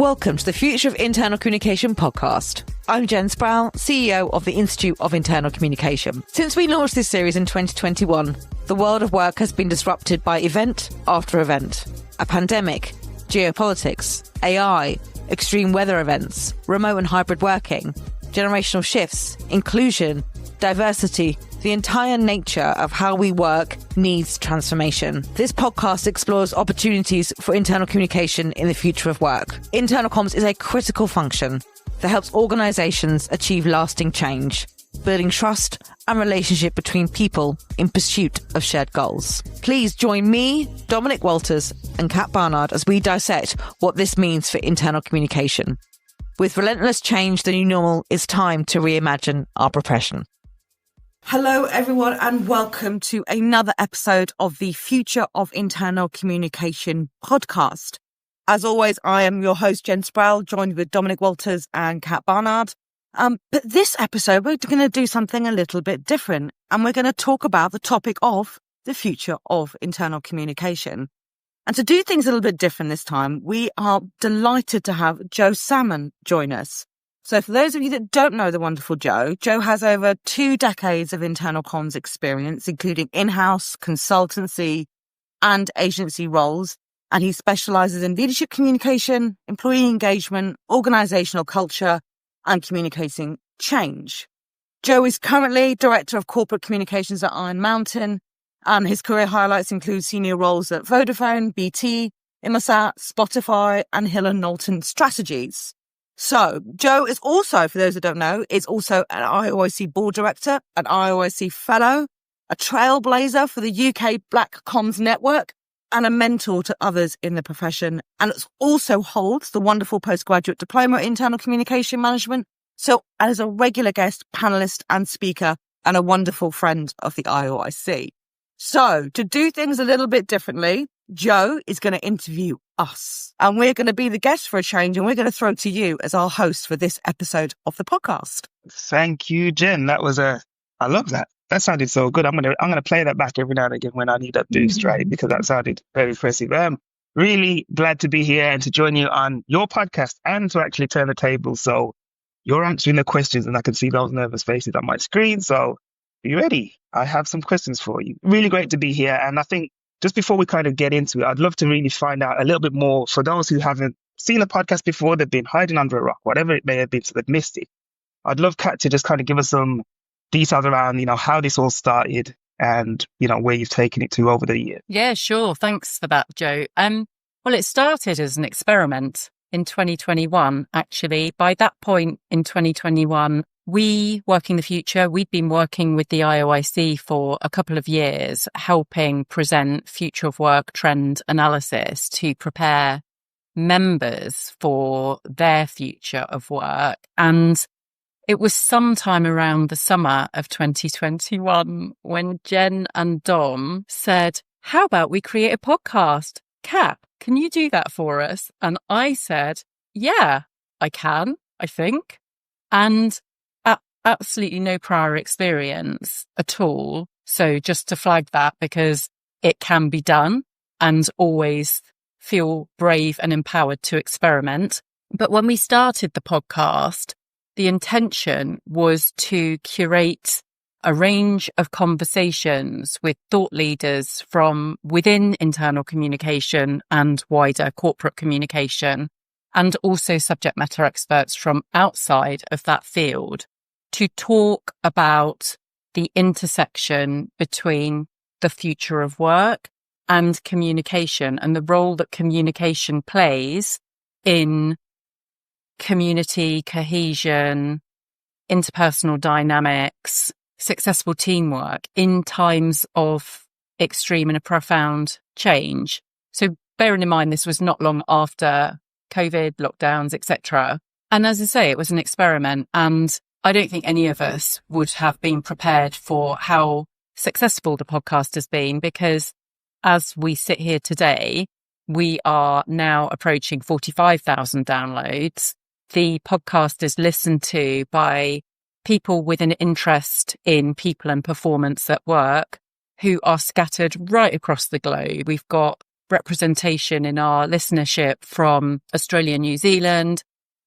Welcome to the Future of Internal Communication podcast. I'm Jen Sproul, CEO of the Institute of Internal Communication. Since we launched this series in 2021, the world of work has been disrupted by event after event. A pandemic, geopolitics, AI, extreme weather events, remote and hybrid working, generational shifts, inclusion, diversity. The entire nature of how we work needs transformation. This podcast explores opportunities for internal communication in the future of work. Internal comms is a critical function that helps organisations achieve lasting change, building trust and relationship between people in pursuit of shared goals. Please join me, Dominic Walters, and Kat Barnard as we dissect what this means for internal communication. With relentless change the new normal, it's time to reimagine our profession. Hello, everyone, and welcome to another episode of the Future of Internal Communication podcast. As always, I am your host, Jen Sproul, joined with Dominic Walters and Kat Barnard. But this episode, we're going to do something a little bit different, and we're going to talk about the topic of the future of internal communication. And to do things a little bit different this time, we are delighted to have Joe Salmon join us. So for those of you that don't know the wonderful Joe has over 2 decades of internal comms experience, including in-house, consultancy and agency roles. And he specialises in leadership communication, employee engagement, organisational culture and communicating change. Joe is currently Director of Corporate Communications at Iron Mountain, and his career highlights include senior roles at Vodafone, BT, Inmarsat, Spotify and Hill & Knowlton Strategies. So, Joe is also, for those that don't know, is also an IoIC board director, an IoIC fellow, a trailblazer for the UK Black Comms Network, and a mentor to others in the profession. And it also holds the wonderful postgraduate diploma in internal communication management. So, as a regular guest, panelist and speaker, and a wonderful friend of the IoIC. So, to do things a little bit differently, Joe is going to interview us, and we're going to be the guest for a change, and we're going to throw to you as our host for this episode of the podcast. Thank you, Jen. I love that. That sounded so good. I'm gonna play that back every now and again when I need a boost, right? Because that sounded very impressive. Really glad to be here and to join you on your podcast and to actually turn the table. So you're answering the questions, and I can see those nervous faces on my screen. So are you ready? I have some questions for you. Really great to be here, and I think just before we kind of get into it, I'd love to really find out a little bit more for those who haven't seen the podcast before, they've been hiding under a rock, whatever it may have been, so they've missed it. I'd love Kat to just kind of give us some details around, how this all started and, where you've taken it to over the years. Yeah, sure. Thanks for that, Joe. Well, it started as an experiment in 2021, actually. By that point in 2021, we, Working the Future, we'd been working with the IoIC for a couple of years, helping present future of work trend analysis to prepare members for their future of work. And it was sometime around the summer of 2021 when Jen and Dom said, how about we create a podcast? Kat, can you do that for us? And I said, yeah, I can, I think. And absolutely no prior experience at all. So just to flag that, because it can be done, and always feel brave and empowered to experiment. But when we started the podcast, the intention was to curate a range of conversations with thought leaders from within internal communication and wider corporate communication, and also subject matter experts from outside of that field, to talk about the intersection between the future of work and communication, and the role that communication plays in community cohesion, interpersonal dynamics, successful teamwork in times of extreme and a profound change. So bearing in mind, this was not long after COVID, lockdowns, etc. And as I say, it was an experiment, and I don't think any of us would have been prepared for how successful the podcast has been, because as we sit here today, we are now approaching 45,000 downloads. The podcast is listened to by people with an interest in people and performance at work who are scattered right across the globe. We've got representation in our listenership from Australia, New Zealand,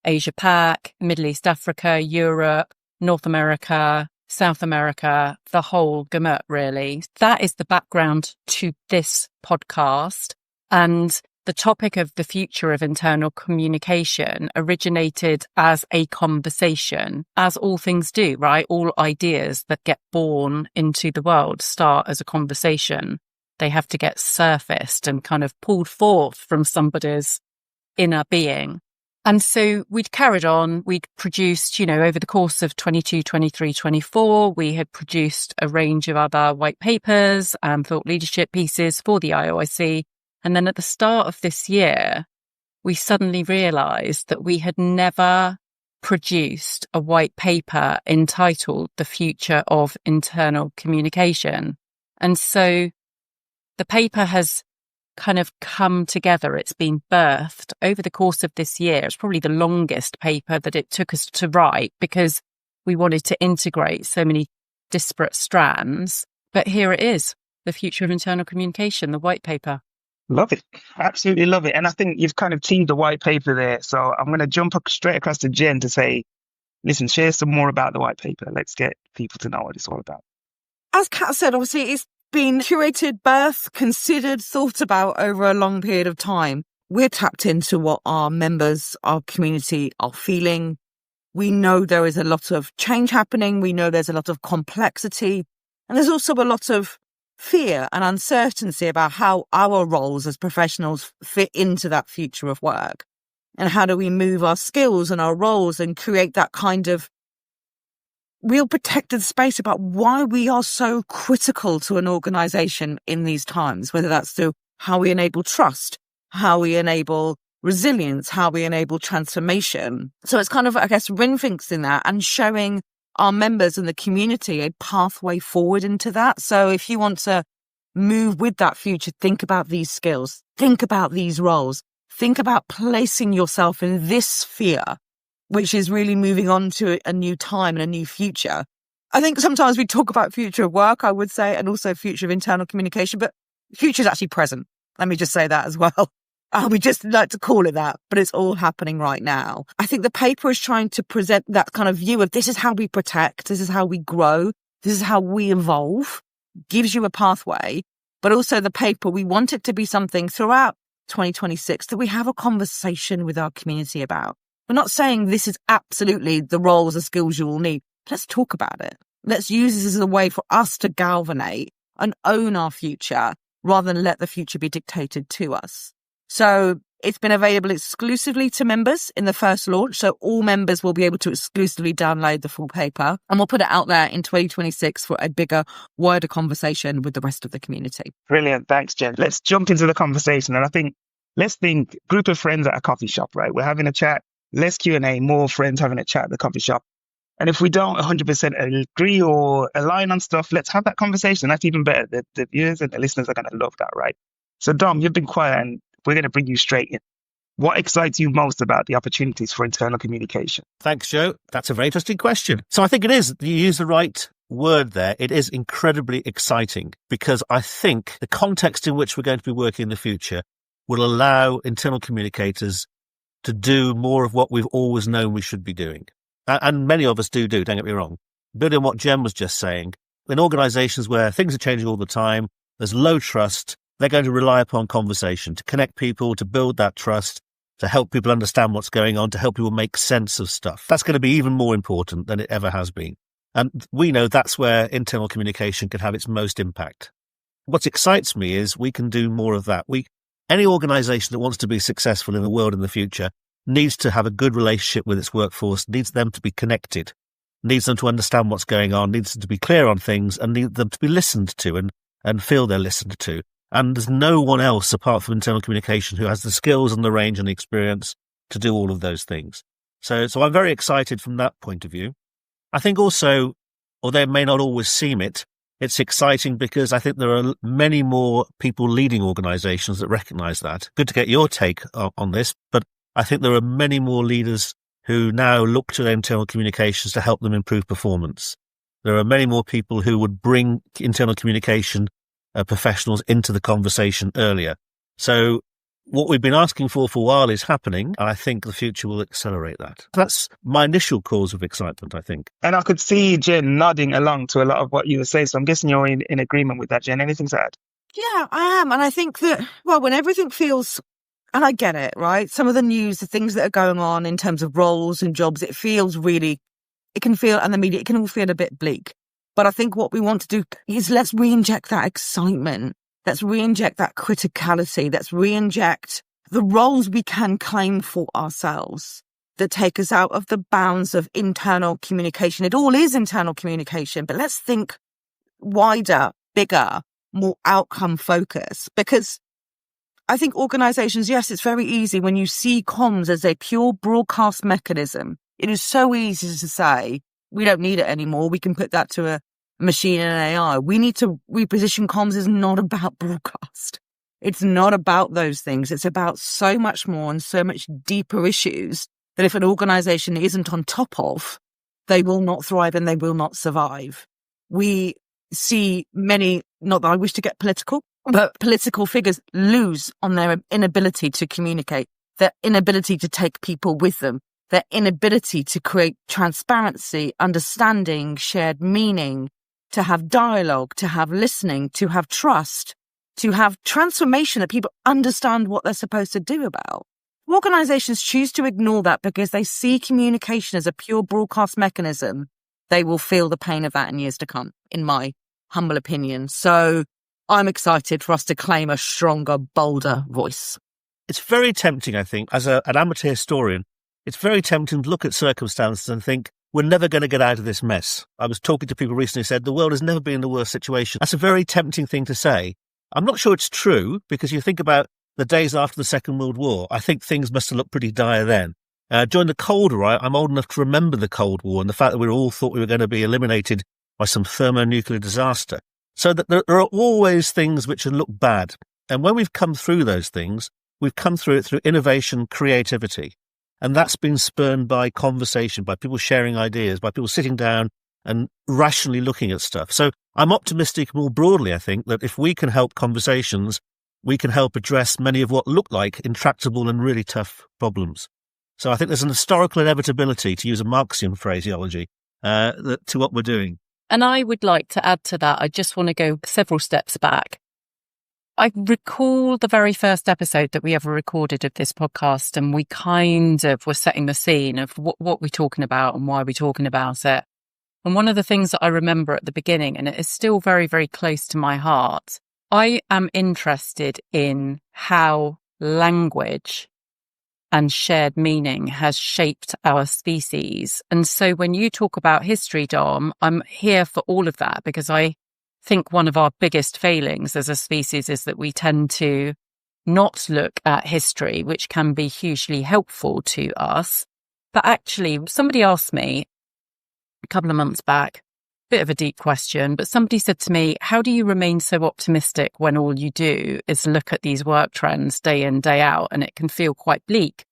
Asia Pac, Middle East, Africa, Europe, North America, South America, the whole gamut, really. That is the background to this podcast. And the topic of the future of internal communication originated as a conversation, as all things do, right? All ideas that get born into the world start as a conversation. They have to get surfaced and kind of pulled forth from somebody's inner being. And so we'd carried on. We'd produced, over the course of 22, 23, 24, we had produced a range of other white papers and thought leadership pieces for the IoIC. And then at the start of this year, we suddenly realised that we had never produced a white paper entitled The Future of Internal Communication. And so the paper has kind of come together. It's been birthed over the course of this year. It's probably the longest paper that it took us to write because we wanted to integrate so many disparate strands. But here it is, The Future of Internal Communication, the white paper. Love it. Absolutely love it. And I think you've kind of teamed the white paper there. So I'm going to jump straight across to Jen to say, listen, share some more about the white paper. Let's get people to know what it's all about. As Kat said, obviously it's been curated, birthed, considered, thought about over a long period of time. We're tapped into what our members, our community are feeling. We know there is a lot of change happening. We know there's a lot of complexity. And there's also a lot of fear and uncertainty about how our roles as professionals fit into that future of work. And how do we move our skills and our roles and create that kind of real protected space about why we are so critical to an organisation in these times, whether that's through how we enable trust, how we enable resilience, how we enable transformation. So it's kind of, I guess, ring-fencing that and showing our members and the community a pathway forward into that. So if you want to move with that future, think about these skills, think about these roles, think about placing yourself in this sphere, which is really moving on to a new time and a new future. I think sometimes we talk about future of work, I would say, and also future of internal communication, but future is actually present. Let me just say that as well. We just like to call it that, but it's all happening right now. I think the paper is trying to present that kind of view of this is how we protect, this is how we grow, this is how we evolve, gives you a pathway. But also the paper, we want it to be something throughout 2026 that we have a conversation with our community about. We're not saying this is absolutely the roles and skills you will need. Let's talk about it. Let's use this as a way for us to galvanate and own our future rather than let the future be dictated to us. So it's been available exclusively to members in the first launch. So all members will be able to exclusively download the full paper, and we'll put it out there in 2026 for a bigger, wider conversation with the rest of the community. Brilliant. Thanks, Jen. Let's jump into the conversation. And I think, let's think group of friends at a coffee shop, right? We're having a chat, less Q&A, more friends having a chat at the coffee shop. And if we don't 100% agree or align on stuff, let's have that conversation. That's even better. The viewers and the listeners are going to love that, right? So Dom, you've been quiet and we're going to bring you straight in. What excites you most about the opportunities for internal communication? Thanks, Joe. That's a very interesting question. So I think it is. You use the right word there. It is incredibly exciting because I think the context in which we're going to be working in the future will allow internal communicators to do more of what we've always known we should be doing. And many of us do, don't get me wrong. Building on what Jen was just saying, in organisations where things are changing all the time, there's low trust, they're going to rely upon conversation to connect people, to build that trust, to help people understand what's going on, to help people make sense of stuff. That's going to be even more important than it ever has been. And we know that's where internal communication can have its most impact. What excites me is we can do more of that. Any organisation that wants to be successful in the world in the future needs to have a good relationship with its workforce, needs them to be connected, needs them to understand what's going on, needs them to be clear on things, and needs them to be listened to and feel they're listened to. And there's no one else apart from internal communication who has the skills and the range and the experience to do all of those things. So I'm very excited from that point of view. I think also, although it may not always seem it, it's exciting because I think there are many more people leading organisations that recognise that. Good to get your take on this, but I think there are many more leaders who now look to their internal communications to help them improve performance. There are many more people who would bring internal communication professionals into the conversation earlier. So what we've been asking for a while is happening, and I think the future will accelerate that. That's my initial cause of excitement, I think. And I could see Jen nodding along to a lot of what you were saying. So I'm guessing you're in agreement with that, Jen. Anything to add? Yeah, I am. And I think that, well, when everything feels, and I get it, right? Some of the news, the things that are going on in terms of roles and jobs, it feels really, it can feel, and the media, it can all feel a bit bleak. But I think what we want to do is let's re-inject that excitement. Let's re-inject that criticality. Let's re-inject the roles we can claim for ourselves that take us out of the bounds of internal communication. It all is internal communication, but let's think wider, bigger, more outcome focused. Because I think organisations, yes, it's very easy when you see comms as a pure broadcast mechanism. It is so easy to say, we don't need it anymore. We can put that to a machine and AI. We need to reposition comms as not about broadcast. It's not about those things. It's about so much more and so much deeper issues that if an organisation isn't on top of, they will not thrive and they will not survive. We see many, not that I wish to get political, but political figures lose on their inability to communicate, their inability to take people with them, their inability to create transparency, understanding, shared meaning, to have dialogue, to have listening, to have trust, to have transformation that people understand what they're supposed to do about. Organisations choose to ignore that because they see communication as a pure broadcast mechanism. They will feel the pain of that in years to come, in my humble opinion. So I'm excited for us to claim a stronger, bolder voice. It's very tempting, I think, as an amateur historian, it's very tempting to look at circumstances and think, we're never going to get out of this mess. I was talking to people recently who said the world has never been in a worse situation. That's a very tempting thing to say. I'm not sure it's true, because you think about the days after the Second World War, I think things must have looked pretty dire then. During the Cold War, I'm old enough to remember the Cold War and the fact that we all thought we were going to be eliminated by some thermonuclear disaster. So that there are always things which look bad. And when we've come through those things, we've come through it through innovation, creativity. And that's been spurned by conversation, by people sharing ideas, by people sitting down and rationally looking at stuff. So I'm optimistic more broadly, I think, that if we can help conversations, we can help address many of what look like intractable and really tough problems. So I think there's an historical inevitability, to use a Marxian phraseology, to what we're doing. And I would like to add to that, I just want to go several steps back. I recall the very first episode that we ever recorded of this podcast, and we kind of were setting the scene of what we're talking about and why we're talking about it. And one of the things that I remember at the beginning, and it is still very, very close to my heart, I am interested in how language and shared meaning has shaped our species. And so when you talk about history, Dom, I'm here for all of that, because I think one of our biggest failings as a species is that we tend to not look at history, which can be hugely helpful to us. But actually, somebody asked me a couple of months back, bit of a deep question, but somebody said to me, how do you remain so optimistic when all you do is look at these work trends day in, day out, and it can feel quite bleak?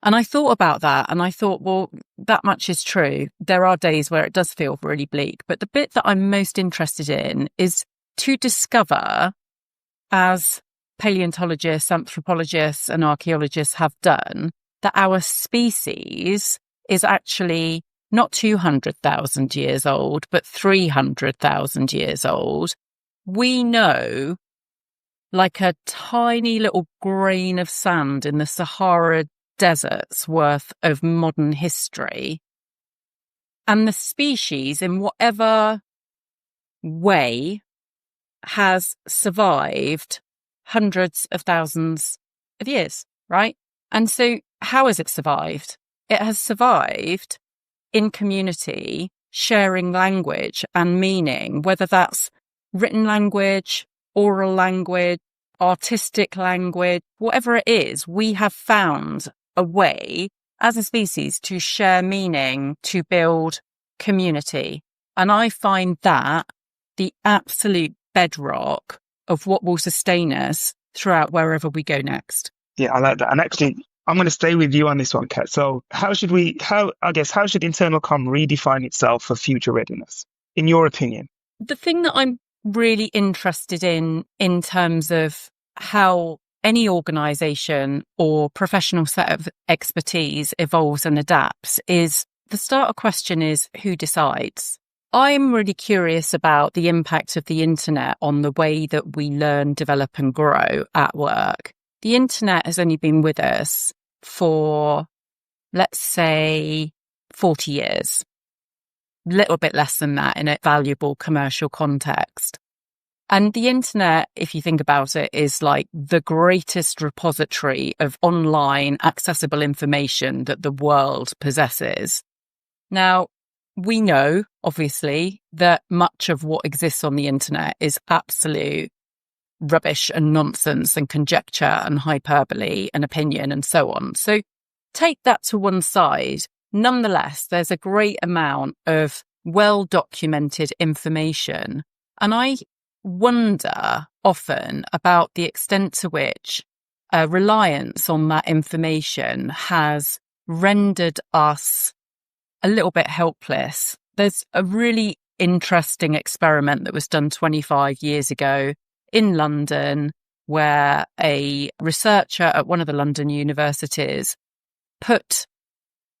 And I thought about that, and I thought, well, that much is true. There are days where it does feel really bleak, but the bit that I'm most interested in is to discover, as paleontologists, anthropologists and archaeologists have done, that our species is actually not 200,000 years old, but 300,000 years old. We know, like a tiny little grain of sand in the Sahara desert's worth of modern history. And the species, in whatever way, has survived hundreds of thousands of years, right? And so how has it survived? It has survived in community, sharing language and meaning, whether that's written language, oral language, artistic language, whatever it is, we have found a way as a species to share meaning, to build community. And I find that the absolute bedrock of what will sustain us throughout wherever we go next. Yeah, I like that. And actually, I'm going to stay with you on this one, Kat. So how should internal comm redefine itself for future readiness, in your opinion? The thing that I'm really interested in terms of how any organisation or professional set of expertise evolves and adapts is the starter question is who decides? I'm really curious about the impact of the internet on the way that we learn, develop and grow at work. The internet has only been with us for, let's say, 40 years. A little bit less than that in a valuable commercial context. And the internet, if you think about it, is like the greatest repository of online accessible information that the world possesses. Now, we know, obviously, that much of what exists on the internet is absolute rubbish and nonsense and conjecture and hyperbole and opinion and so on. So take that to one side. Nonetheless, there's a great amount of well-documented information. And I wonder often about the extent to which reliance on that information has rendered us a little bit helpless. There's a really interesting experiment that was done 25 years ago in London, where a researcher at one of the London universities put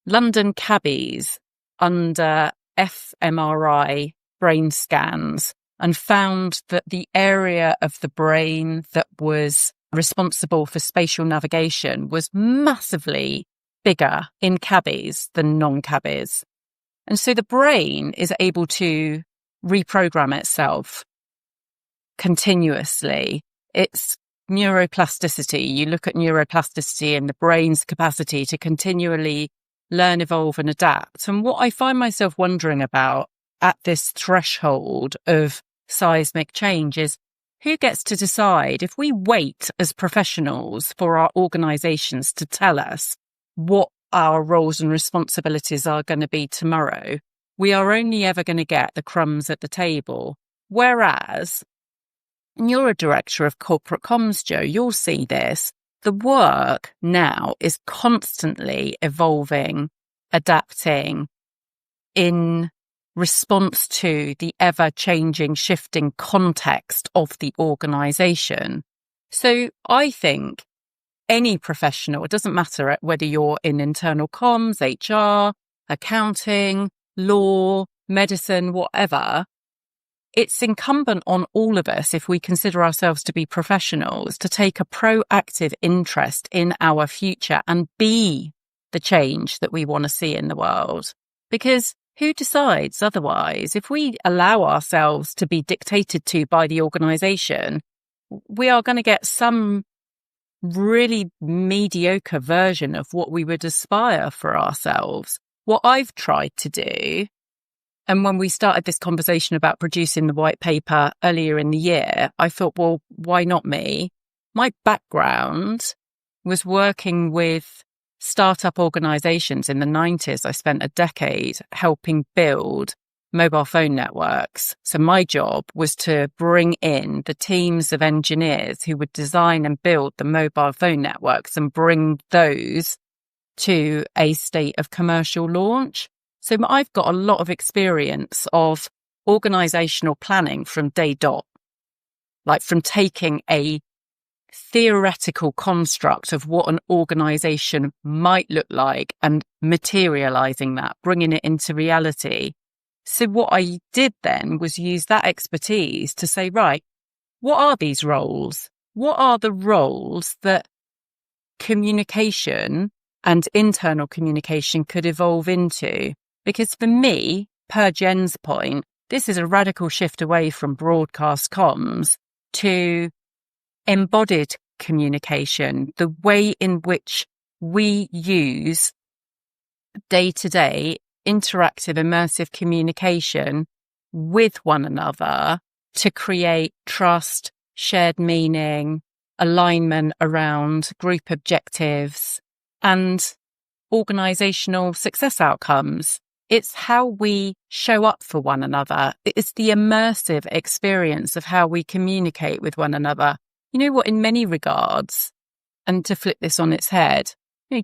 London cabbies under fMRI brain scans and found that the area of the brain that was responsible for spatial navigation was massively bigger in cabbies than non-cabbies. And so the brain is able to reprogram itself continuously. It's neuroplasticity. You look at neuroplasticity and the brain's capacity to continually learn, evolve and adapt. And what I find myself wondering about at this threshold of seismic change is who gets to decide if we wait as professionals for our organisations to tell us what our roles and responsibilities are going to be tomorrow, we are only ever going to get the crumbs at the table. Whereas, and you're a director of corporate comms, Joe, you'll see this. The work now is constantly evolving, adapting in response to the ever-changing, shifting context of the organisation. So I think any professional, it doesn't matter whether you're in internal comms, HR, accounting, law, medicine, whatever, it's incumbent on all of us, if we consider ourselves to be professionals, to take a proactive interest in our future and be the change that we want to see in the world. Because who decides otherwise? If we allow ourselves to be dictated to by the organisation, we are going to get some really mediocre version of what we would aspire for ourselves. What I've tried to do, and when we started this conversation about producing the white paper earlier in the year, I thought, well, why not me? My background was working with startup organisations in the 90s. I spent a decade helping build mobile phone networks. So my job was to bring in the teams of engineers who would design and build the mobile phone networks and bring those to a state of commercial launch. So I've got a lot of experience of organisational planning from day dot, like from taking a theoretical construct of what an organisation might look like and materialising that, bringing it into reality. So what I did then was use that expertise to say, right, what are these roles? What are the roles that communication and internal communication could evolve into? Because for me, per Jen's point, this is a radical shift away from broadcast comms to embodied communication, the way in which we use day-to-day interactive, immersive communication with one another to create trust, shared meaning, alignment around group objectives and organisational success outcomes. It's how we show up for one another. It's the immersive experience of how we communicate with one another. You know what, in many regards, and to flip this on its head,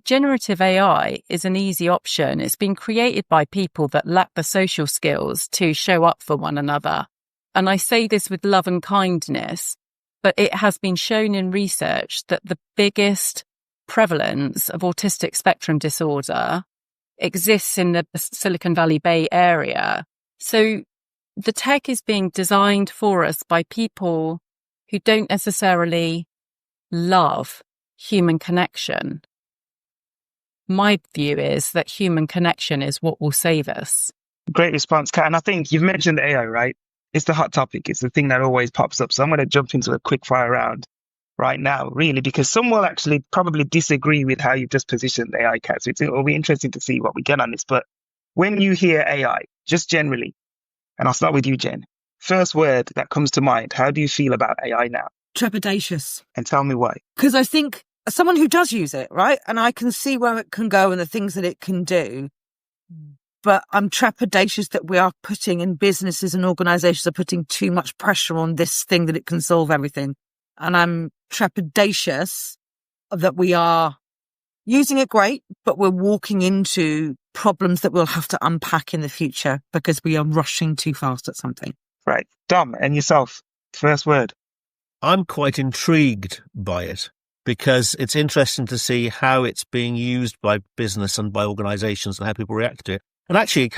generative AI is an easy option. It's been created by people that lack the social skills to show up for one another. And I say this with love and kindness. but it has been shown in research that the biggest prevalence of autistic spectrum disorder exists in the Silicon Valley Bay area. So the tech is being designed for us by people who don't necessarily love human connection. My view is that human connection is what will save us. Great response, Kat. And I think you've mentioned AI, right? It's the hot topic. It's the thing that always pops up. So I'm going to jump into a quick fire round right now, really, because some will actually probably disagree with how you've just positioned AI, Kat. So it'll be interesting to see what we get on this. But when you hear AI, just generally, and I'll start with you, Jen, first word that comes to mind, how do you feel about AI now? Trepidatious. And tell me why. Because I think as someone who does use it, right, and I can see where it can go and the things that it can do, but I'm trepidatious that we are putting in businesses and organisations are putting too much pressure on this thing that it can solve everything. And I'm trepidatious that we are using it great, but we're walking into problems that we'll have to unpack in the future because we are rushing too fast at something. Right. Dom, and yourself, first word. I'm quite intrigued by it because it's interesting to see how it's being used by business and by organisations and how people react to it. And actually,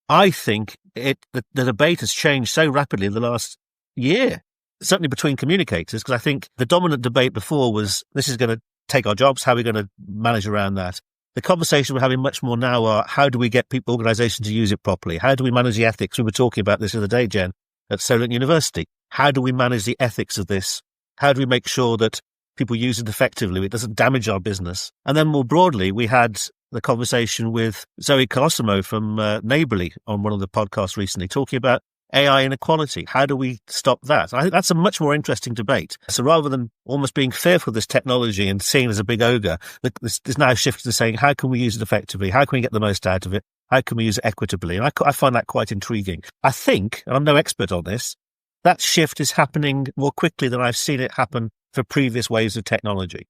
I think the debate has changed so rapidly in the last year, certainly between communicators, because I think the dominant debate before was, this is going to take our jobs, how are we going to manage around that? The conversation we're having much more now are, how do we get people, organisations to use it properly? How do we manage the ethics? We were talking about this the other day, Jen, at Solent University. How do we manage the ethics of this? How do we make sure that people use it effectively? It doesn't damage our business. And then more broadly, we had the conversation with Zoe Colosimo from Neighbourly on one of the podcasts recently, talking about AI inequality. How do we stop that? I think that's a much more interesting debate. So rather than almost being fearful of this technology and seeing it as a big ogre, this now shifted to saying, how can we use it effectively? How can we get the most out of it? How can we use it equitably? And I find that quite intriguing. I think, and I'm no expert on this, that shift is happening more quickly than I've seen it happen for previous waves of technology.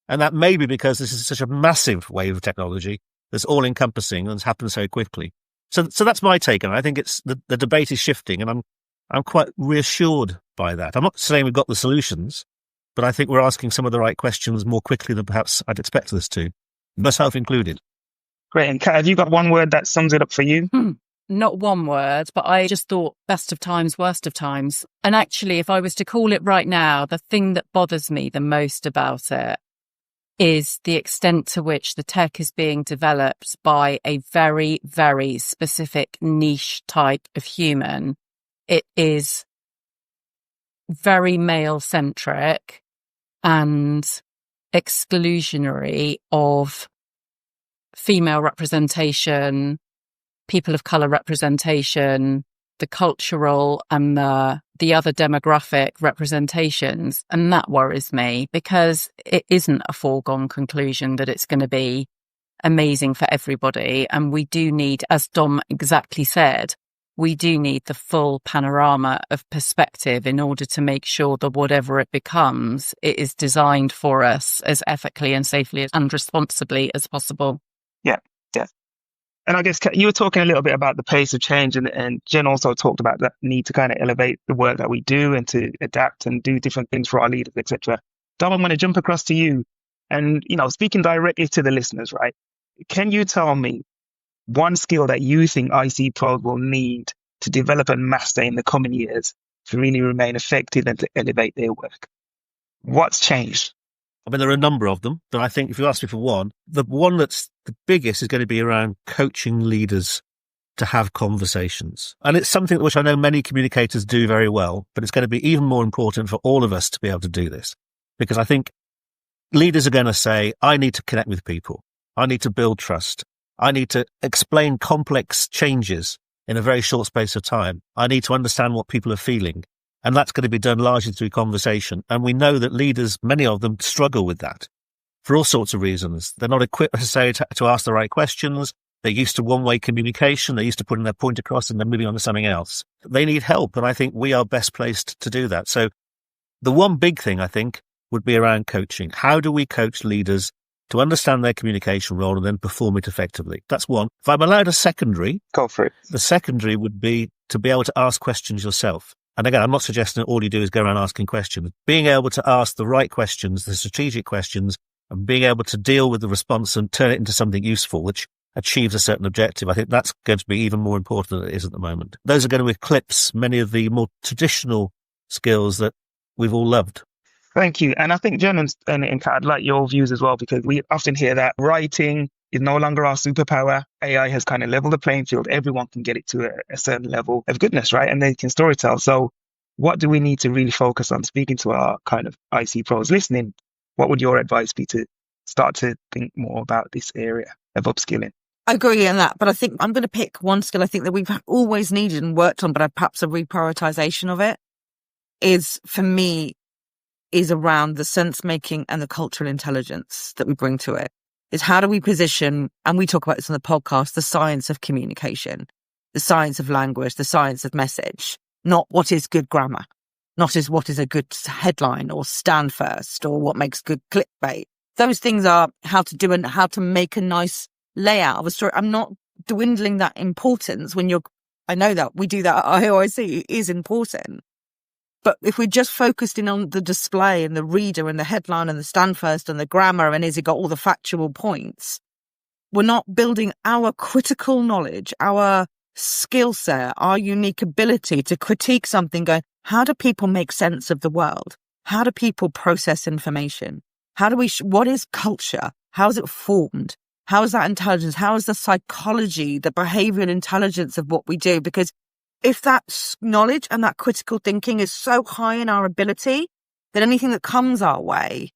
And that may be because this is such a massive wave of technology that's all-encompassing and has happened so quickly. So that's my take on it. I think it's the debate is shifting, and I'm quite reassured by that. I'm not saying we've got the solutions, but I think we're asking some of the right questions more quickly than perhaps I'd expect us to, myself included. Great. And Kat, have you got one word that sums it up for you? Not one word, but I just thought best of times, worst of times. And actually, if I was to call it right now, the thing that bothers me the most about it is the extent to which the tech is being developed by a very, very specific niche type of human. It is very male-centric and exclusionary of female representation, people of colour representation, the cultural and the other demographic representations. And that worries me because it isn't a foregone conclusion that it's going to be amazing for everybody. And we do need, as Dom exactly said, we do need the full panorama of perspective in order to make sure that whatever it becomes, it is designed for us as ethically and safely and responsibly as possible. Yeah. And I guess you were talking a little bit about the pace of change, and Jen also talked about that need to kind of elevate the work that we do and to adapt and do different things for our leaders, etc. Dom, I'm going to jump across to you and, speaking directly to the listeners, right? Can you tell me one skill that you think IC pros will need to develop and master in the coming years to really remain effective and to elevate their work? What's changed? I mean, there are a number of them, but I think if you ask me for one, the one that's the biggest is going to be around coaching leaders to have conversations. And it's something which I know many communicators do very well, but it's going to be even more important for all of us to be able to do this. Because I think leaders are going to say, I need to connect with people. I need to build trust. I need to explain complex changes in a very short space of time. I need to understand what people are feeling. And that's going to be done largely through conversation. And we know that leaders, many of them, struggle with that for all sorts of reasons. They're not equipped necessarily to ask the right questions. They're used to one-way communication. They're used to putting their point across and then moving on to something else. They need help. And I think we are best placed to do that. So the one big thing, I think, would be around coaching. How do we coach leaders to understand their communication role and then perform it effectively? That's one. If I'm allowed a secondary, go for it. The secondary would be to be able to ask questions yourself. And again, I'm not suggesting that all you do is go around asking questions. Being able to ask the right questions, the strategic questions, and being able to deal with the response and turn it into something useful, which achieves a certain objective, I think that's going to be even more important than it is at the moment. Those are going to eclipse many of the more traditional skills that we've all loved. Thank you. And I think, Jen and Kat, I'd like your views as well, because we often hear that writing is no longer our superpower. AI has kind of leveled the playing field. Everyone can get it to a certain level of goodness, right? And they can storytell. So what do we need to really focus on? Speaking to our kind of IC pros listening, what would your advice be to start to think more about this area of upskilling? I agree on that, but I think I'm going to pick one skill I think that we've always needed and worked on, but perhaps a reprioritization of it for me, is around the sense making and the cultural intelligence that we bring to it. Is how do we position, and we talk about this on the podcast, the science of communication, the science of language, the science of message, not what is good grammar, not what is a good headline or stand first or what makes good clickbait. Those things are how to do and how to make a nice layout of a story. I'm not dwindling that importance I know that we do that at IoIC, it is important. But if we're just focused in on the display and the reader and the headline and the stand first and the grammar and has it got all the factual points, we're not building our critical knowledge, our skill set, our unique ability to critique something going, how do people make sense of the world? How do people process information? What is culture? How is it formed? How is that intelligence? How is the psychology, the behavioral intelligence of what we do? Because if that knowledge and that critical thinking is so high in our ability, then anything that comes our way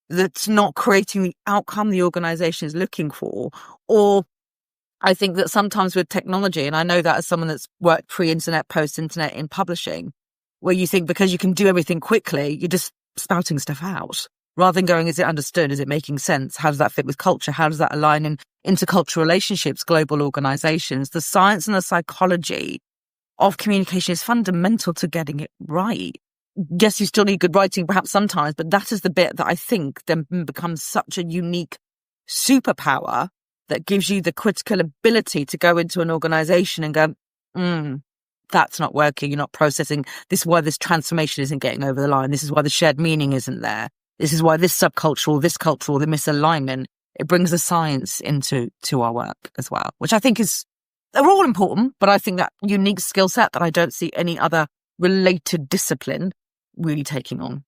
that's not creating the outcome the organization is looking for, or I think that sometimes with technology, and I know that as someone that's worked pre-internet, post-internet in publishing, where you think because you can do everything quickly, you're just spouting stuff out rather than going, is it understood? Is it making sense? How does that fit with culture? How does that align in intercultural relationships, global organizations? The science and the psychology of communication is fundamental to getting it right. Yes, you still need good writing perhaps sometimes, but that is the bit that I think then becomes such a unique superpower that gives you the critical ability to go into an organization and go, that's not working. You're not processing. This is why this transformation isn't getting over the line. This is why the shared meaning isn't there. This is why this subcultural, this cultural, the misalignment, it brings the science into our work as well, which I think they're all important, but I think that unique skill set that I don't see any other related discipline really taking on.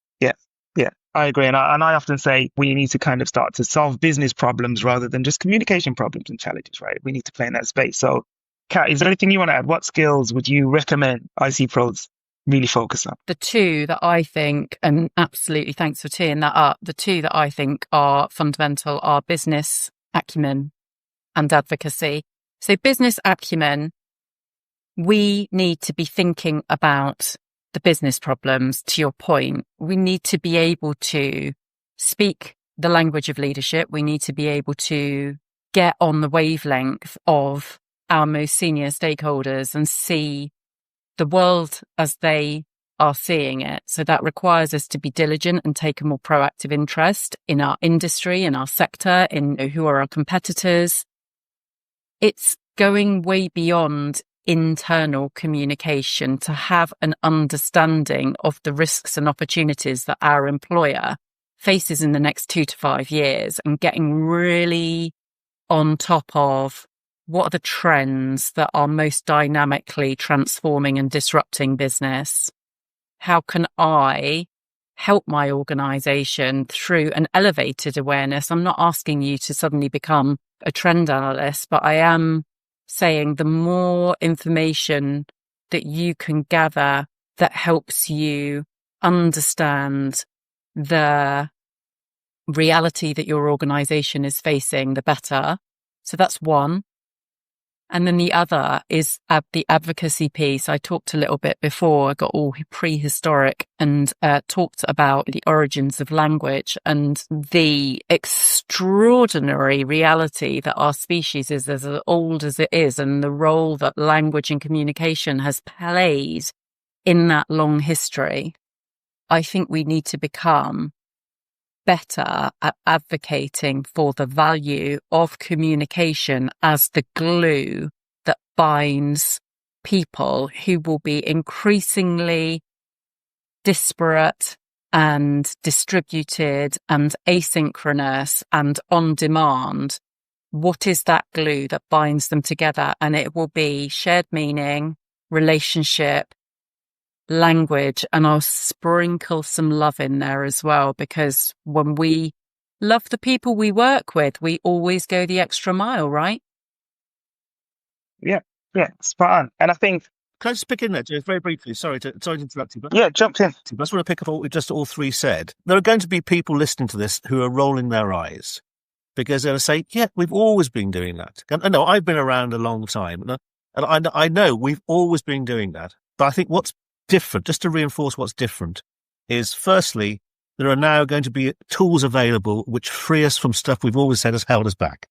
Yeah, I agree. And I often say we need to kind of start to solve business problems rather than just communication problems and challenges, right? We need to play in that space. So, Kat, is there anything you want to add? What skills would you recommend IC pros really focus on? The two that I think, and absolutely thanks for teeing that up, the two that I think are fundamental are business acumen and advocacy. So business acumen, we need to be thinking about the business problems. To your point, we need to be able to speak the language of leadership. We need to be able to get on the wavelength of our most senior stakeholders and see the world as they are seeing it. So that requires us to be diligent and take a more proactive interest in our industry, in our sector, in who are our competitors. It's going way beyond internal communication to have an understanding of the risks and opportunities that our employer faces in the next 2 to 5 years and getting really on top of what are the trends that are most dynamically transforming and disrupting business. How can I help my organization through an elevated awareness? I'm not asking you to suddenly become a trend analyst, but I am saying the more information that you can gather that helps you understand the reality that your organization is facing, the better. So that's one. And then the other is the advocacy piece. I talked a little bit before, I got all prehistoric and talked about the origins of language and the extraordinary reality that our species is as old as it is and the role that language and communication has played in that long history. I think we need to become better at advocating for the value of communication as the glue that binds people who will be increasingly disparate and distributed and asynchronous and on demand. What is that glue that binds them together? And it will be shared meaning, relationship, language, and I'll sprinkle some love in there as well, because when we love the people we work with, we always go the extra mile, right? Yeah, spot on. And I think, can I just pick in there, Joe, very briefly? Sorry to interrupt you. But yeah, jump in. I just want to pick up what we just all three said. There are going to be people listening to this who are rolling their eyes because they'll say, yeah, we've always been doing that. And I know I've been around a long time, and I know we've always been doing that. But I think what's different, just to reinforce what's different, is firstly, there are now going to be tools available which free us from stuff we've always said has held us back.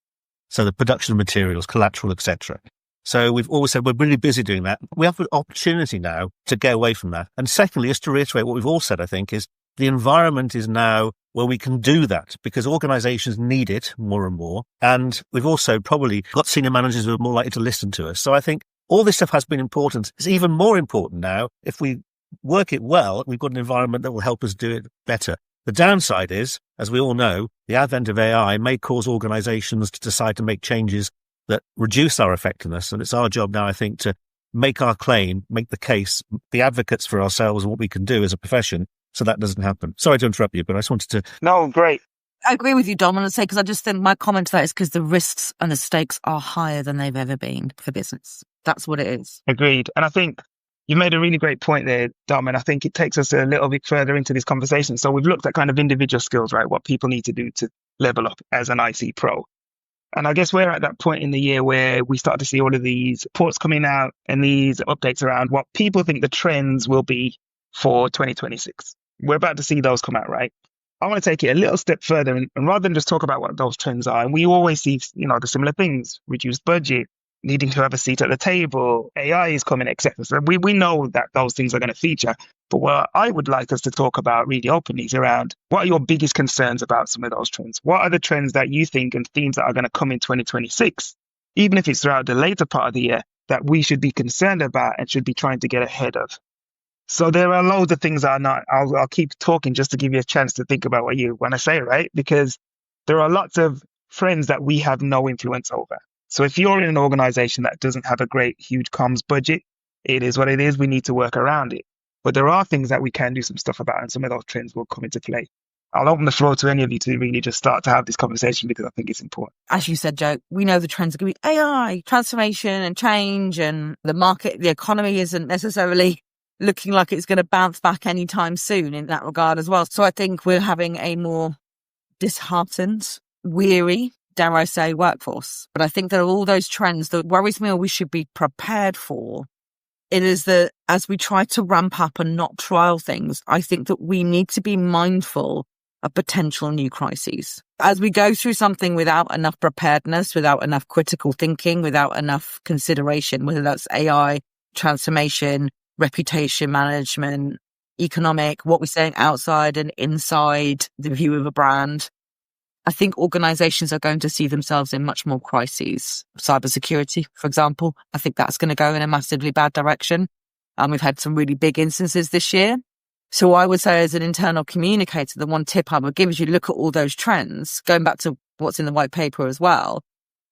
So the production of materials, collateral, etc. So we've always said we're really busy doing that. We have an opportunity now to get away from that. And secondly, just to reiterate what we've all said, I think, is the environment is now where we can do that because organizations need it more and more. And we've also probably got senior managers who are more likely to listen to us. So I think all this stuff has been important. It's even more important now. If we work it well, we've got an environment that will help us do it better. The downside is, as we all know, the advent of AI may cause organizations to decide to make changes that reduce our effectiveness. And it's our job now, I think, to make our claim, make the case, be advocates for ourselves and what we can do as a profession so that doesn't happen. Sorry to interrupt you, but I just wanted to... No, great. I agree with you, Dom, and I'd say, because I just think my comment to that is because the risks and the stakes are higher than they've ever been for business. That's what it is. Agreed. And I think you made a really great point there, Dom, and I think it takes us a little bit further into this conversation. So we've looked at kind of individual skills, right? What people need to do to level up as an IC pro. And I guess we're at that point in the year where we start to see all of these reports coming out and these updates around what people think the trends will be for 2026. We're about to see those come out, right? I want to take it a little step further and rather than just talk about what those trends are, and we always see, the similar things, reduced budget, needing to have a seat at the table, AI is coming, etc. So we know that those things are going to feature. But what I would like us to talk about really openly is around what are your biggest concerns about some of those trends? What are the trends that you think and themes that are going to come in 2026, even if it's throughout the later part of the year, that we should be concerned about and should be trying to get ahead of? So there are loads of things I'll keep talking just to give you a chance to think about what you want to say, right? Because there are lots of trends that we have no influence over. So if you're in an organization that doesn't have a great, huge comms budget, it is what it is. We need to work around it. But there are things that we can do some stuff about, and some of those trends will come into play. I'll open the floor to any of you to really just start to have this conversation because I think it's important. As you said, Joe, we know the trends are going to be AI, transformation and change, and the market, the economy isn't necessarily looking like it's going to bounce back anytime soon in that regard as well. So I think we're having a more disheartened, weary, dare I say, workforce. But I think there are all those trends that worries me or we should be prepared for. It is that as we try to ramp up and not trial things, I think that we need to be mindful of potential new crises. As we go through something without enough preparedness, without enough critical thinking, without enough consideration, whether that's AI, transformation, reputation management, economic, what we're saying outside and inside the view of a brand, I think organizations are going to see themselves in much more crises. Cybersecurity, for example, I think that's going to go in a massively bad direction. We've had some really big instances this year. So I would say as an internal communicator, the one tip I would give is you look at all those trends, going back to what's in the white paper as well.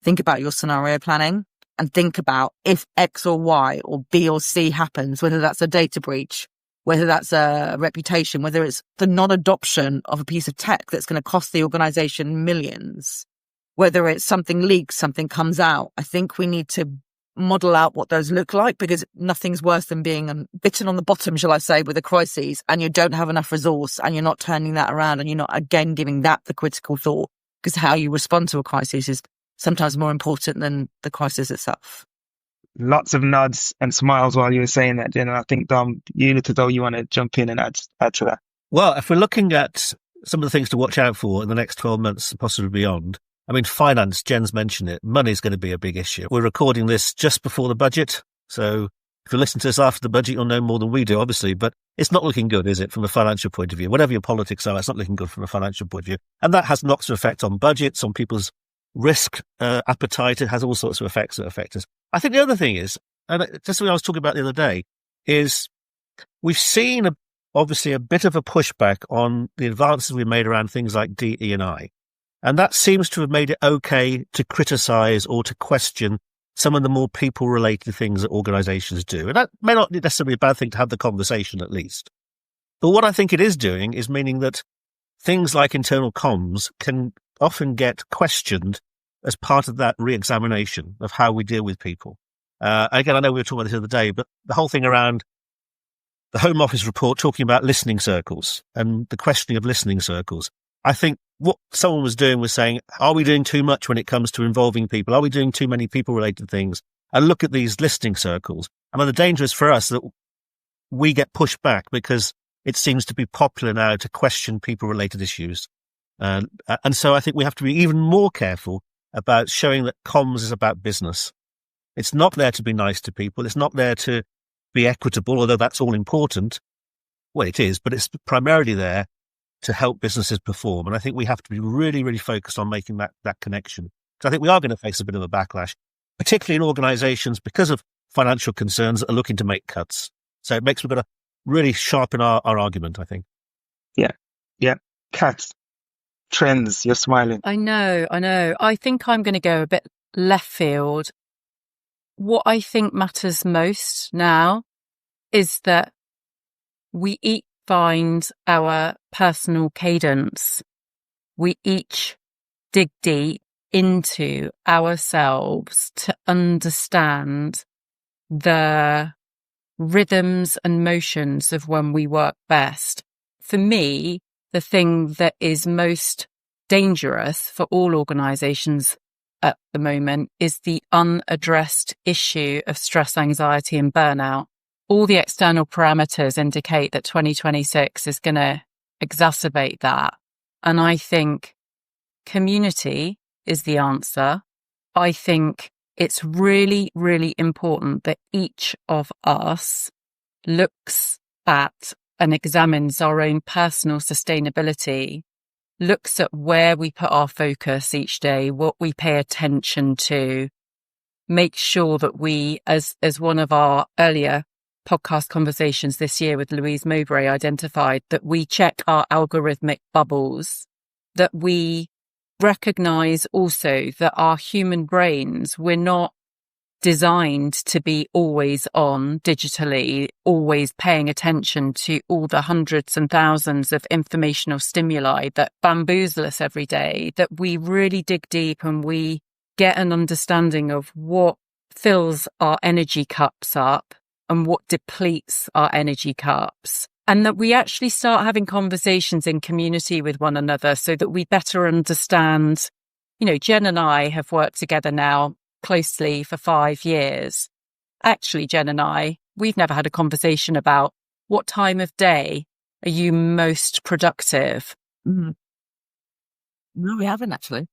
Think about your scenario planning and think about if X or Y or B or C happens, whether that's a data breach, whether that's a reputation, whether it's the non-adoption of a piece of tech that's going to cost the organization millions, whether it's something leaks, something comes out. I think we need to model out what those look like because nothing's worse than being bitten on the bottom, shall I say, with a crisis and you don't have enough resource and you're not turning that around and you're not, again, giving that the critical thought because how you respond to a crisis is sometimes more important than the crisis itself. Lots of nods and smiles while you were saying that, Jen. And I think, Dom, you look as though you want to jump in and add to that. Well, if we're looking at some of the things to watch out for in the next 12 months, possibly beyond, I mean, finance, Jen's mentioned it, money's going to be a big issue. We're recording this just before the budget. So if you listen to us after the budget, you'll know more than we do, obviously. But it's not looking good, is it, from a financial point of view? Whatever your politics are, it's not looking good from a financial point of view. And that has lots of effect on budgets, on people's risk appetite. It has all sorts of effects that affect us. I think the other thing is, and just what I was talking about the other day, is we've seen obviously a bit of a pushback on the advances we've made around things like DE&I. And that seems to have made it okay to criticize or to question some of the more people-related things that organizations do. And that may not necessarily be a bad thing to have the conversation, at least. But what I think it is doing is meaning that things like internal comms can often get questioned as part of that re-examination of how we deal with people. Again, I know we were talking about this the other day, but the whole thing around the Home Office report talking about listening circles and the questioning of listening circles. I think what someone was doing was saying, are we doing too much when it comes to involving people? Are we doing too many people-related things? And look at these listening circles. And the danger is for us that we get pushed back because it seems to be popular now to question people-related issues. And so I think we have to be even more careful about showing that comms is about business. It's not there to be nice to people. It's not there to be equitable, although that's all important. Well, it is, but it's primarily there to help businesses perform. And I think we have to be really, really focused on making that connection. So I think we are going to face a bit of a backlash, particularly in organizations because of financial concerns that are looking to make cuts. So it makes we've got to really sharpen our argument, I think. Yeah. Kat, trends, you're smiling. I know. I think I'm going to go a bit left field. What I think matters most now is that we each find our personal cadence. We each dig deep into ourselves to understand the rhythms and motions of when we work best. For me, the thing that is most dangerous for all organisations at the moment is the unaddressed issue of stress, anxiety and burnout. All the external parameters indicate that 2026 is going to exacerbate that. And I think community is the answer. I think it's really, really important that each of us looks at and examines our own personal sustainability, looks at where we put our focus each day, what we pay attention to, make sure that we, as one of our earlier podcast conversations this year with Louise Mowbray identified, that we check our algorithmic bubbles, that we recognize also that our human brains, we're not designed to be always on digitally, always paying attention to all the hundreds and thousands of informational stimuli that bamboozle us every day, that we really dig deep and we get an understanding of what fills our energy cups up and what depletes our energy cups. And that we actually start having conversations in community with one another so that we better understand. Jen and I have worked together now closely for 5 years. Actually, Jen and I, we've never had a conversation about what time of day are you most productive. Mm. No, we haven't actually.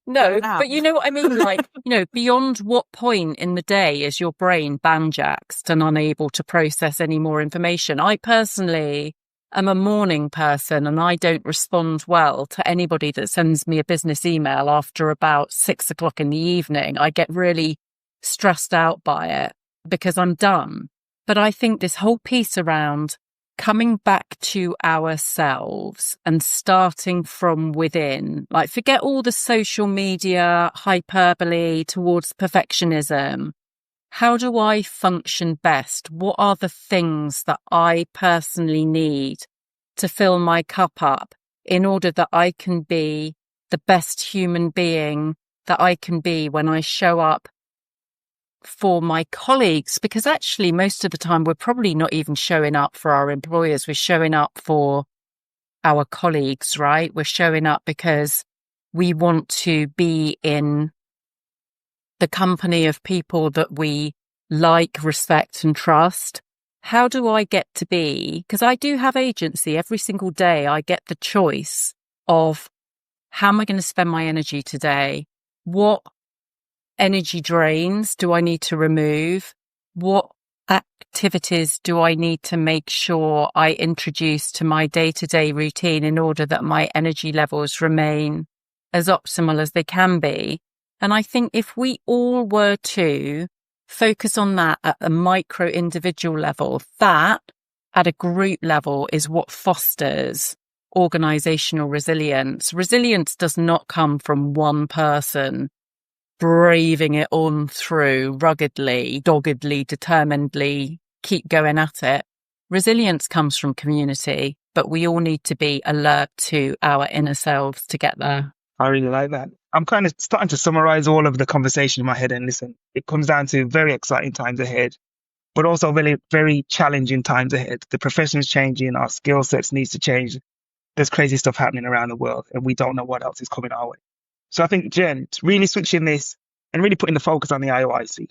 No, but you know what I mean? Like, beyond what point in the day is your brain banjaxed and unable to process any more information? I personally am a morning person and I don't respond well to anybody that sends me a business email after about 6 o'clock in the evening. I get really stressed out by it because I'm done. But I think this whole piece around coming back to ourselves and starting from within, like forget all the social media hyperbole towards perfectionism. How do I function best? What are the things that I personally need to fill my cup up in order that I can be the best human being that I can be when I show up for my colleagues? Because actually, most of the time, we're probably not even showing up for our employers. We're showing up for our colleagues, right? We're showing up because we want to be in the company of people that we like, respect and trust. How do I get to be? Because I do have agency every single day. I get the choice of how am I going to spend my energy today? What energy drains do I need to remove? What activities do I need to make sure I introduce to my day-to-day routine in order that my energy levels remain as optimal as they can be? And I think if we all were to focus on that at a micro individual level. That at a group level is what fosters organisational resilience. Resilience does not come from one person braving it on through ruggedly, doggedly, determinedly, keep going at it. Resilience comes from community, but we all need to be alert to our inner selves to get there. I really like that. I'm kind of starting to summarize all of the conversation in my head, and listen, it comes down to very exciting times ahead, but also very, very challenging times ahead. The profession is changing, our skill sets needs to change. There's crazy stuff happening around the world, and we don't know what else is coming our way. So I think, Jen, really switching this and really putting the focus on the IoIC.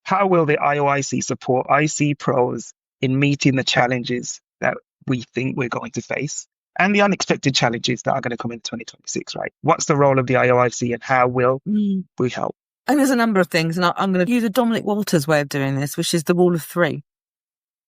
How will the IoIC support IC pros in meeting the challenges that we think we're going to face and the unexpected challenges that are going to come in 2026, right? What's the role of the IoIC and how will we help? And there's a number of things, and I'm going to use a Dominic Walters way of doing this, which is the rule of three,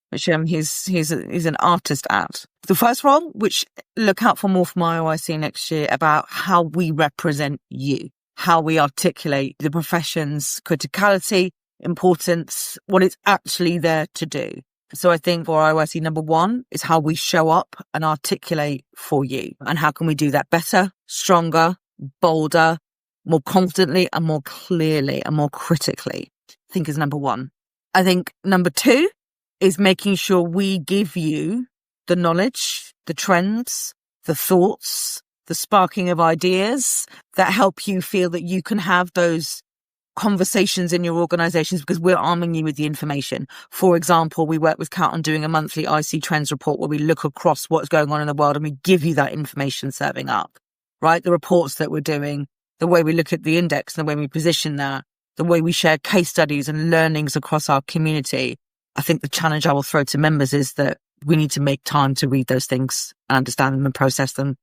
which he's an artist at. The first role, which look out for more from IoIC next year, about how we represent you, how we articulate the profession's criticality, importance, what it's actually there to do. So I think for IoIC, number one is how we show up and articulate for you. And how can we do that better, stronger, bolder, more confidently and more clearly and more critically, I think is number one. I think number two is making sure we give you the knowledge, the trends, the thoughts, the sparking of ideas that help you feel that you can have those conversations in your organizations, because we're arming you with the information. For example, we work with Count on doing a monthly IC trends report where we look across what's going on in the world and we give you that information serving up, right? The reports that we're doing, the way we look at the index, the way we position that, the way we share case studies and learnings across our community. I think the challenge I will throw to members is that we need to make time to read those things and understand them and process them.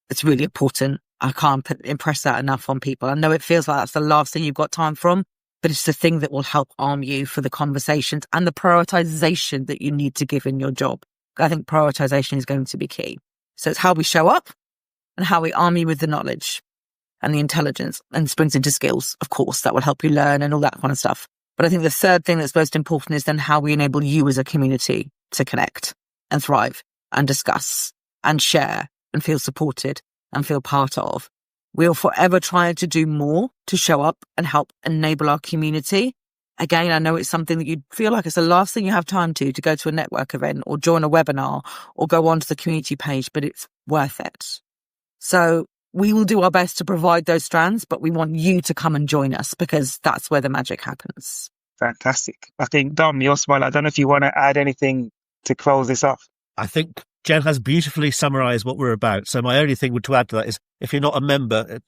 It's really important. I can't impress that enough on people. I know it feels like that's the last thing you've got time from, but it's the thing that will help arm you for the conversations and the prioritization that you need to give in your job. I think prioritization is going to be key. So it's how we show up and how we arm you with the knowledge and the intelligence, and springs into skills, of course, that will help you learn and all that kind of stuff. But I think the third thing that's most important is then how we enable you as a community to connect and thrive and discuss and share and feel supported and feel part of. We're forever trying to do more to show up and help enable our community. Again, I know it's something that you'd feel like it's the last thing you have time to go to a network event or join a webinar or go onto the community page, but it's worth it. So we will do our best to provide those strands, but we want you to come and join us because that's where the magic happens. Fantastic. I think, Dom, your smile, I don't know if you want to add anything to close this off. I think Jen has beautifully summarised what we're about. So my only thing to add to that is, if you're not a member,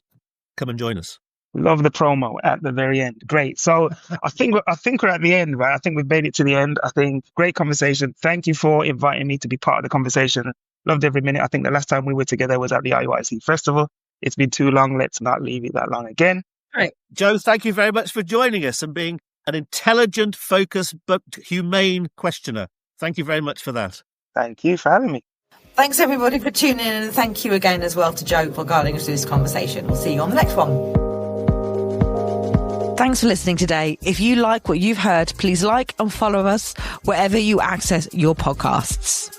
come and join us. Love the promo at the very end. Great. So I think we're at the end, right? I think we've made it to the end. I think great conversation. Thank you for inviting me to be part of the conversation. Loved every minute. I think the last time we were together was at the IoIC Festival. It's been too long. Let's not leave it that long again. All right. Joe, thank you very much for joining us and being an intelligent, focused, but humane questioner. Thank you very much for that. Thank you for having me. Thanks everybody for tuning in, and thank you again as well to Joe for guiding us through this conversation. We'll see you on the next one. Thanks for listening today. If you like what you've heard, please like and follow us wherever you access your podcasts.